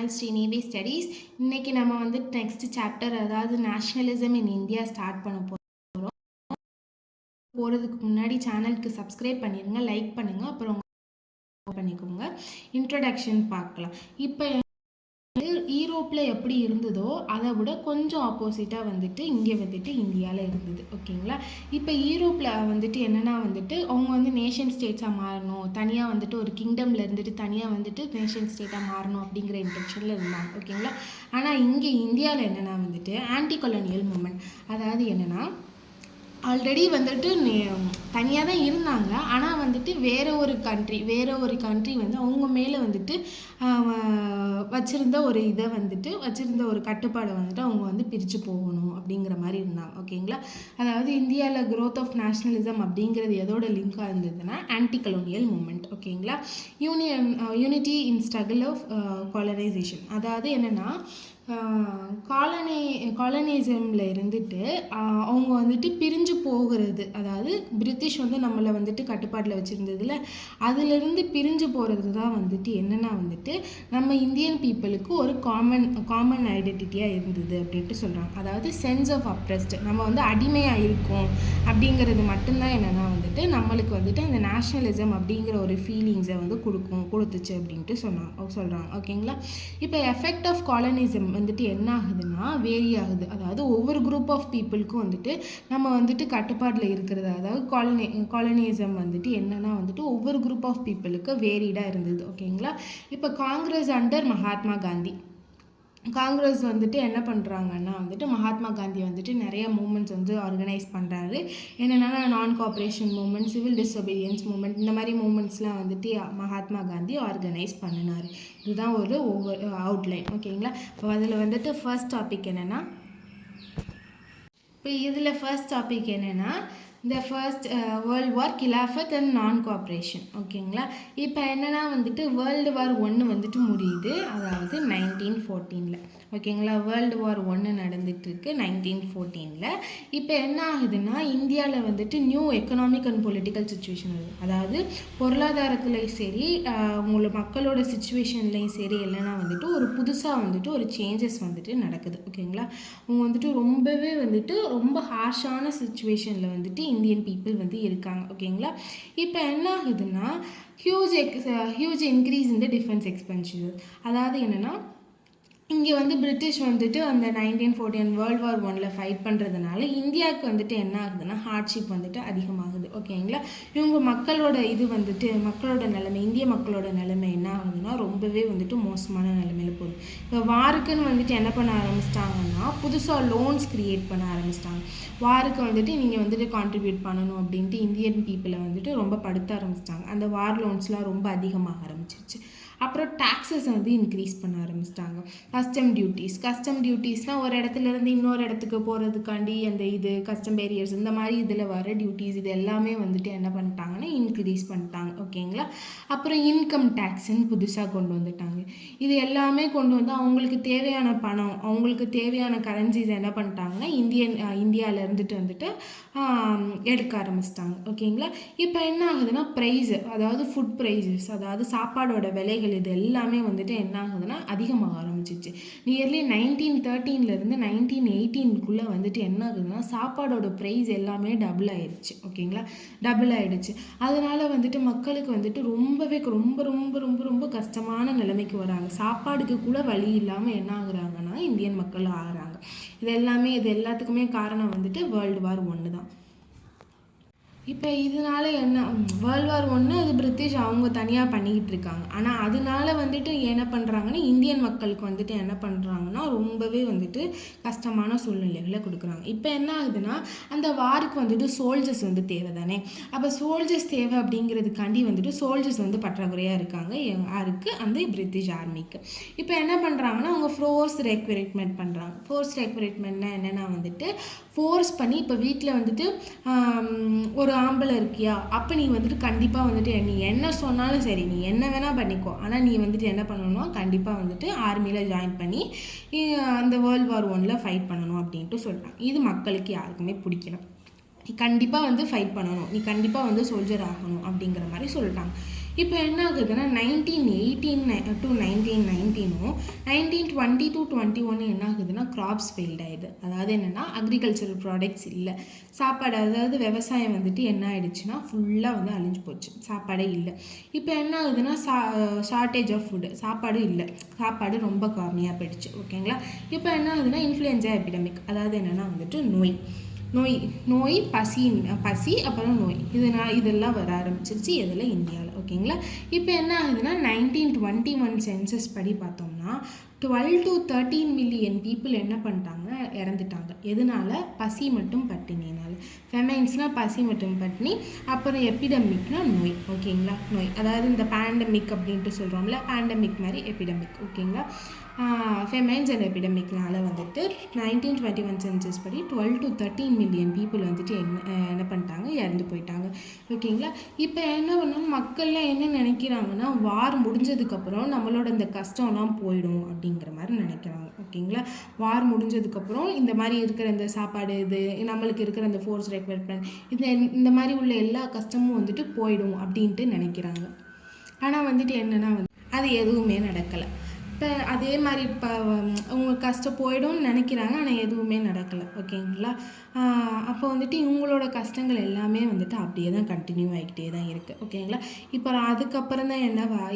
Channel Srinidhi studies. இன்னைக்கு நம்ம வந்து நெக்ஸ்ட் சாப்டர், அதாவது நேஷனலிசம் இன் இந்தியா ஸ்டார்ட் பண்ண போகிறதுக்கு முன்னாடி சேனலுக்கு சப்ஸ்கிரைப் பண்ணிடுங்க, லைக் பண்ணுங்கள், அப்புறம் பண்ணிக்கோங்க. இன்ட்ரடக்ஷன் பார்க்கலாம். இப்போ ஈரோப்பில் எப்படி இருந்ததோ அதை விட கொஞ்சம் ஆப்போசிட்டாக வந்துட்டு இங்கே வந்துட்டு இந்தியாவில் இருந்தது. ஓகேங்களா? இப்போ ஈரோப்பில் வந்துட்டு என்னென்னா வந்துட்டு அவங்க வந்து நேஷன் ஸ்டேட்ஸாக மாறணும், தனியாக வந்துட்டு ஒரு கிங்டமில் இருந்துட்டு தனியாக வந்துட்டு நேஷன் ஸ்டேட்டாக மாறணும் அப்படிங்கிற இன்டென்ஷனில் இருந்தாங்க. ஓகேங்களா? ஆனால் இங்கே இந்தியாவில் என்னென்னா வந்துட்டு ஆன்டி கொலோனியல் மூமெண்ட், அதாவது என்னென்னா ஆல்ரெடி வந்துட்டு தனியாக தான் இருந்தாங்க. ஆனால் வந்துட்டு வேறு ஒரு கண்ட்ரி வந்து அவங்க மேலே வந்துட்டு வச்சுருந்த ஒரு கட்டுப்பாடை வந்துட்டு அவங்க வந்து பிரித்து போகணும் அப்படிங்கிற மாதிரி இருந்தாங்க. ஓகேங்களா? அதாவது இந்தியாவில் க்ரோத் ஆஃப் நேஷ்னலிசம் அப்படிங்கிறது எதோட லிங்காக இருந்ததுன்னா ஆன்டி கலோனியல் மூமெண்ட். ஓகேங்களா? Unity in struggle of colonisation, அதாவது என்னென்னா காலனிசமில் இருந்துட்டு அவங்க வந்துட்டு பிரிஞ்சு போகிறது, அதாவது பிரிட்டிஷ் வந்து நம்மளை வந்துட்டு கட்டுப்பாட்டில் வச்சுருந்ததில் அதிலிருந்து பிரிஞ்சு போகிறது தான் வந்துட்டு என்னென்னா வந்துட்டு நம்ம இந்தியன் பீப்புளுக்கு ஒரு காமன் ஐடென்டிட்டியாக இருந்தது அப்படின்ட்டு சொல்கிறாங்க. அதாவது சென்ஸ் ஆஃப் அப்ரெஸ்டு, நம்ம வந்து அடிமையாக இருக்கோம் அப்படிங்கிறது மட்டும்தான் என்னென்னா வந்துட்டு நம்மளுக்கு வந்துட்டு அந்த நேஷ்னலிசம் அப்படிங்கிற ஒரு ஃபீலிங்ஸை வந்து கொடுத்துச்சு அப்படின்ட்டு சொல்கிறாங்க. ஓகேங்களா? இப்போ எஃபெக்ட் ஆஃப் காலனிசம் வந்துட்டு என்ன ஆகுதுன்னா வேரி ஆகுது. அதாவது ஒவ்வொரு குரூப் ஆஃப் பீப்புளுக்கும் வந்துட்டு நம்ம வந்துட்டு கட்டுப்பாட்டில் இருக்கிறது, அதாவது காலனிசம் வந்துட்டு என்னன்னா வந்துட்டு ஒவ்வொரு குரூப் ஆஃப் பீப்புளுக்கு வேரிடாக இருந்தது. ஓகேங்களா? இப்போ காங்கிரஸ் அண்டர் மகாத்மா காந்தி, காங்கிரஸ் வந்துட்டு என்ன பண்ணுறாங்கன்னா வந்துட்டு மகாத்மா காந்தி வந்துட்டு நிறைய மூமெண்ட்ஸ் வந்து ஆர்கனைஸ் பண்ணுறாரு. என்னென்னா நான் cooperation moment, civil disobedience moment, இந்த மாதிரி மூமெண்ட்ஸ்லாம் வந்துட்டு மகாத்மா காந்தி ஆர்கனைஸ் பண்ணினார். இதுதான் ஒரு அவுட்லைன். ஓகேங்களா? இப்போ அதில் வந்துட்டு ஃபர்ஸ்ட் டாபிக் என்னென்னா இந்த ஃபர்ஸ்ட் வேர்ல்டு வார், கிலாஃபத் அண்ட் நான் கோஆப்ரேஷன். ஓகேங்களா? இப்போ என்னென்னா வந்துட்டு வேர்ல்டு வார் 1 வந்துட்டு முடியுது, அதாவது 1914. ஓகேங்களா? வேர்ல்டு வார் 1 நடந்துகிட்ருக்கு 1914. இப்போ என்ன ஆகுதுன்னா இந்தியாவில் வந்துட்டு new economic and political situation வருது. அதாவது பொருளாதாரத்துலேயும் சரி உங்களோட மக்களோட சுச்சுவேஷன்லேயும் சரி இல்லைன்னா வந்துட்டு ஒரு புதுசாக வந்துட்டு ஒரு சேஞ்சஸ் வந்துட்டு நடக்குது. ஓகேங்களா? அவங்க வந்துட்டு ரொம்பவே வந்துட்டு ரொம்ப ஹார்ஷான சுச்சுவேஷனில் வந்துட்டு இந்தியன் பீப்புள் வந்து இருக்காங்க. ஓகேங்களா? இப்போ என்ன ஆகுதுன்னா huge increase in the defence expenditure. அதாவது என்னென்னா இங்கே வந்து பிரிட்டிஷ் வந்துட்டு அந்த 1914 வேர்ல்டு வார் 1 ஃபைட் பண்ணுறதுனால இந்தியாவுக்கு வந்துட்டு என்ன ஆகுதுன்னா ஹார்ட்ஷிப் வந்துட்டு அதிகமாகுது. ஓகேங்களா? இவங்க மக்களோட இந்திய மக்களோட நிலைமை என்ன ஆகுதுன்னா ரொம்பவே வந்துட்டு மோசமான நிலைமையில் போகுது. இப்போ வாருக்குன்னு வந்துட்டு என்ன பண்ண ஆரம்பிச்சிட்டாங்கன்னா புதுசாக லோன்ஸ் க்ரியேட் பண்ண ஆரம்பிச்சிட்டாங்க. வாருக்கு வந்துட்டு நீங்கள் வந்துட்டு கான்ட்ரிபியூட் பண்ணணும் அப்படின்ட்டு இந்தியன் பீப்புளை வந்துட்டு ரொம்ப படுத்த ஆரம்பிச்சிட்டாங்க. அந்த வார் லோன்ஸ்லாம் ரொம்ப அதிகமாக ஆரம்பிச்சிருச்சு. அப்புறம் டாக்ஸஸ் வந்து இன்க்ரீஸ் பண்ண ஆரம்பிச்சிட்டாங்க. கஸ்டம் டியூட்டிஸ்னால் ஒரு இடத்துலேருந்து இன்னொரு இடத்துக்கு போகிறதுக்காண்டி அந்த கஸ்டம் பேரியர்ஸ் இந்த மாதிரி இதில் வர டியூட்டிஸ் இது எல்லாமே வந்துட்டு என்ன பண்ணிட்டாங்கன்னா இன்க்ரீஸ் பண்ணிட்டாங்க. ஓகேங்களா? அப்புறம் இன்கம் டேக்ஸ்ன்னு புதுசாக கொண்டு வந்துட்டாங்க. இது எல்லாமே கொண்டு வந்து அவங்களுக்கு தேவையான பணம், அவங்களுக்கு தேவையான கரன்சிஸ் என்ன பண்ணிட்டாங்கன்னா இந்தியாவில் இருந்துட்டு வந்துட்டு எடுக்க ஆரம்பிச்சிட்டாங்க. ஓகேங்களா? இப்போ என்ன ஆகுதுன்னா ப்ரைஸு, அதாவது ஃபுட் ப்ரைஸஸ், அதாவது சாப்பாடோட விலைகள் இது எல்லாமே வந்துட்டு என்ன ஆகுதுன்னா அதிகமாக ஆரம்பிச்சிச்சு. நியர்லி 1913 1918 வந்துட்டு என்ன ஆகுதுன்னா சாப்பாடோட ப்ரைஸ் எல்லாமே டபுள் ஆயிடுச்சு. ஓகேங்களா? டபுள் ஆயிடுச்சு. அதனால வந்துட்டு மக்களுக்கு வந்துட்டு ரொம்பவே ரொம்ப ரொம்ப ரொம்ப ரொம்ப கஷ்டமான நிலைமைக்கு வராங்க. சாப்பாடுக்கு கூட வழி இல்லாமல் என்ன ஆகுறாங்கன்னா இந்தியன் மக்கள் ஆகுறாங்க. இது எல்லாத்துக்குமே காரணம் வந்துட்டு வேர்ல்டு வார் 1 தான். இப்போ இதனால என்ன, வேர்ல்டு வார் 1 அது பிரிட்டிஷ் அவங்க தனியாக பண்ணிக்கிட்டு இருக்காங்க. ஆனால் அதனால வந்துட்டு என்ன பண்ணுறாங்கன்னா இந்தியன் மக்களுக்கு வந்துட்டு என்ன பண்ணுறாங்கன்னா ரொம்பவே வந்துட்டு கஷ்டமான சூழ்நிலைகளை கொடுக்குறாங்க. இப்போ என்ன ஆகுதுன்னா அந்த வாருக்கு வந்துட்டு சோல்ஜர்ஸ் வந்து தேவை தானே. அப்போ சோல்ஜர்ஸ் தேவை அப்படிங்கிறதுக்காண்டி வந்துட்டு சோல்ஜர்ஸ் வந்து பற்றாக்குறையாக இருக்காங்க யாருக்கு, அந்த பிரிட்டிஷ் ஆர்மிக்கு. இப்போ என்ன பண்ணுறாங்கன்னா அவங்க ஃபோர்ஸ் ரெக்ரூட்மெண்ட் பண்ணுறாங்க. ஃபோர்ஸ் ரெக்ரூட்மெண்ட்னா என்னென்னா வந்துட்டு ஃபோர்ஸ் பண்ணி இப்போ வீட்டில் வந்துட்டு ஒரு ஆம்பளை இருக்கியா, அப்போ நீ வந்துட்டு கண்டிப்பாக வந்துட்டு நீ என்ன சொன்னாலும் சரி, நீ என்ன வேணால் பண்ணிக்கோ, ஆனால் நீ வந்துட்டு என்ன பண்ணணும்னா கண்டிப்பாக வந்துட்டு ஆர்மியில் ஜாயின் பண்ணி அந்த வேர்ல்டு வார் 1 ஃபைட் பண்ணணும் அப்படின்ட்டு சொல்கிறாங்க. இது மக்களுக்கு யாருக்குமே பிடிக்கல. நீ கண்டிப்பாக வந்து ஃபைட் பண்ணணும், நீ கண்டிப்பாக வந்து சோல்ஜர் ஆகணும் அப்படிங்கிற மாதிரி சொல்லிட்டாங்க. இப்போ என்ன ஆகுதுன்னா 1918 டு 1919 1920 டு 21 என்ன ஆகுதுன்னா கிராப்ஸ் ஃபெயில்ட் ஆயிடுது. அதாவது என்னென்னா அக்ரிகல்ச்சரல் ப்ராடக்ட்ஸ் இல்லை, சாப்பாடு அதாவது விவசாயம் வந்துட்டு என்ன ஆயிடுச்சுன்னா ஃபுல்லாக வந்து அழிஞ்சு போச்சு, சாப்பாடே இல்லை. இப்போ என்ன ஆகுதுன்னா ஷார்ட்டேஜ் ஆஃப் ஃபுட்டு, சாப்பாடு இல்லை, சாப்பாடு ரொம்ப கம்மியாக போயிடுச்சு. ஓகேங்களா. இப்போ என்ன ஆகுதுன்னா இன்ஃப்ளூயன்ஸா எபிடமிக், அதாவது என்னென்னா வந்துட்டு நோய் பசி அப்புறம் நோய் இதெல்லாம் வர ஆரம்பிச்சிருச்சு இதில் இந்தியாவில். ஓகேங்களா. இப்போ என்ன ஆகுதுன்னா 1921 சென்சஸ் படி பார்த்தோம்னா 12 to 13 மில்லியன் பீப்புள் என்ன பண்ணிட்டாங்க, இறந்துட்டாங்க. எதனால? பசி மட்டும் பட்டினினால். ஃபெமைன்ஸ்னால் பசி மற்றும் பட்டினி, அப்புறம் எபிடமிக்னால் நோய். ஓகேங்களா. நோய் அதாவது இந்த பேண்டமிக் அப்படின்ட்டு சொல்கிறோம்ல, பேண்டமிக் மாதிரி எபிடமிக். ஓகேங்களா. ஃபெமைன்ஸ் அண்ட் எபிடமிக்னால வந்துட்டு 1921 சென்சஸ் படி 12 to 13 மில்லியன் பீப்புள் வந்துட்டு என்ன பண்ணிட்டாங்க, இறந்து போயிட்டாங்க. ஓகேங்களா. இப்போ என்ன பண்ணாலும் மக்கள்லாம் என்ன நினைக்கிறாங்கன்னா வார் முடிஞ்சதுக்கப்புறம் நம்மளோட இந்த கஷ்டம்லாம் போயிடும் அப்படிங்கிற மாதிரி நினைக்கிறாங்க. ஓகேங்களா. வார் முடிஞ்சதுக்கப்புறம் இந்த மாதிரி இருக்கிற இந்த சாப்பாடு இது நம்மளுக்கு இருக்கிற இந்த ஃபோர்ஸ் ரெக்ரூட்மெண்ட் இந்த மாதிரி உள்ள எல்லா கஷ்டமும் வந்துட்டு போயிடும் அப்படின்ட்டு நினைக்கிறாங்க. ஆனால் வந்துட்டு என்னென்னா அது எதுவுமே நடக்கலை. இப்போ அதே மாதிரி இப்போ அவங்க கஷ்டம் போயிடும்னு நினைக்கிறாங்க, ஆனால் எதுவுமே நடக்கலை. ஓகேங்களா. அப்போ வந்துட்டு இவங்களோட கஷ்டங்கள் எல்லாமே வந்துட்டு அப்படியே தான் கண்டினியூ ஆகிக்கிட்டே தான் இருக்குது. ஓகேங்களா. இப்போ அதுக்கப்புறம் தான்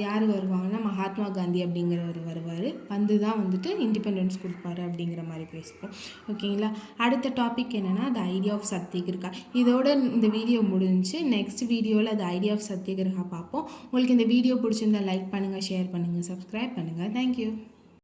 யார் வருவாங்கன்னா மகாத்மா காந்தி அப்படிங்கிறவர் வருவார், வந்து தான் வந்துட்டு இண்டிபெண்டன்ஸ் கொடுப்பாரு அப்படிங்கிற மாதிரி பேசுவோம். ஓகேங்களா. அடுத்த டாபிக் என்னென்னா த ஐடியா ஆஃப் சத்தியகிரகா. இதோட இந்த வீடியோ முடிஞ்சு. நெக்ஸ்ட் வீடியோவில் த ஐடியா ஆஃப் சத்தியகிரகா பார்ப்போம். உங்களுக்கு இந்த வீடியோ பிடிச்சிருந்தா லைக் பண்ணுங்கள், ஷேர் பண்ணுங்கள், சப்ஸ்கிரைப் பண்ணுங்கள். தேங்க்யூ.